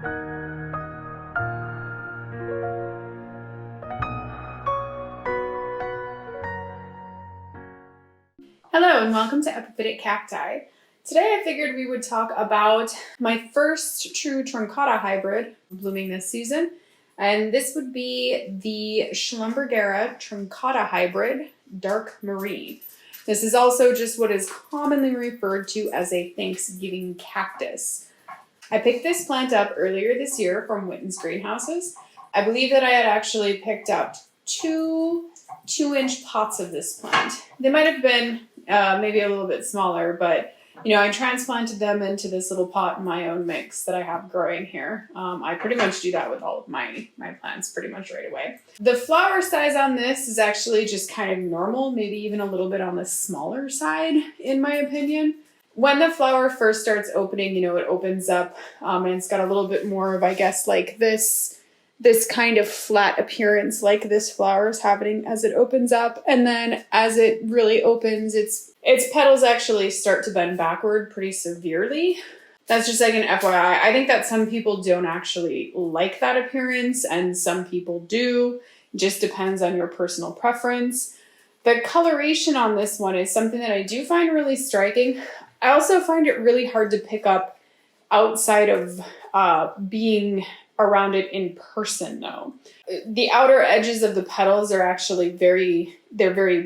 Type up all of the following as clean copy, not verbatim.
Hello and welcome to Epiphytic Cacti. Today I figured we would talk about my first true truncata hybrid blooming this season, and this would be the Schlumbergera truncata hybrid dark marie. This is also just what is commonly referred to as a Thanksgiving cactus. I picked this plant up earlier this year from Witten's greenhouses. I believe that I had actually picked up two 2-inch pots of this plant. They might have been maybe a little bit smaller, but I transplanted them into this little pot in my own mix that I have growing here. I pretty much do that with all of my plants pretty much right away. The flower size on this is actually just kind of normal, maybe even a little bit on the smaller side in my opinion. When the flower first starts opening, it opens up and it's got a little bit more of, I guess, like this kind of flat appearance like this flower is happening as it opens up. And then as it really opens, its petals actually start to bend backward pretty severely. That's just like an FYI. I think that some people don't actually like that appearance and some people do. It just depends on your personal preference. The coloration on this one is something that I do find really striking. I also find it really hard to pick up outside of being around it in person though. The outer edges of the petals are actually very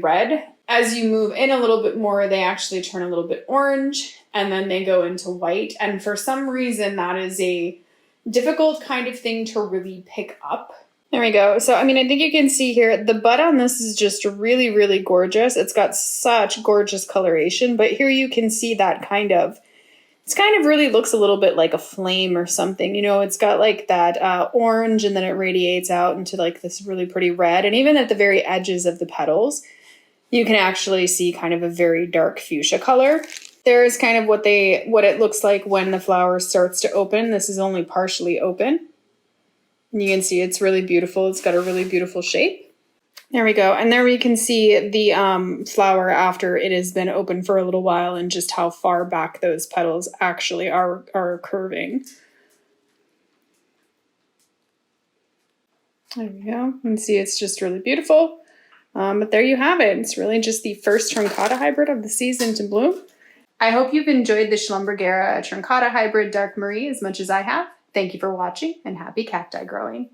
red. As you move in a little bit more, they actually turn a little bit orange and then they go into white. And for some reason, that is a difficult kind of thing to really pick up. There we go. So, I think you can see here, the bud on this is just really, really gorgeous. It's got such gorgeous coloration, but here you can see that it's kind of really looks a little bit like a flame or something. It's got like that orange and then it radiates out into like this really pretty red. And even at the very edges of the petals, you can actually see kind of a very dark fuchsia color. There is kind of what it looks like when the flower starts to open. This is only partially open. And you can see it's really beautiful. It's got a really beautiful shape. There we go. And there we can see the flower after it has been open for a little while and just how far back those petals actually are curving. There we go. You can see it's just really beautiful. But there you have it. It's really just the first truncata hybrid of the season to bloom. I hope you've enjoyed the Schlumbergera truncata hybrid dark marie as much as I have. Thank you for watching and happy cacti growing.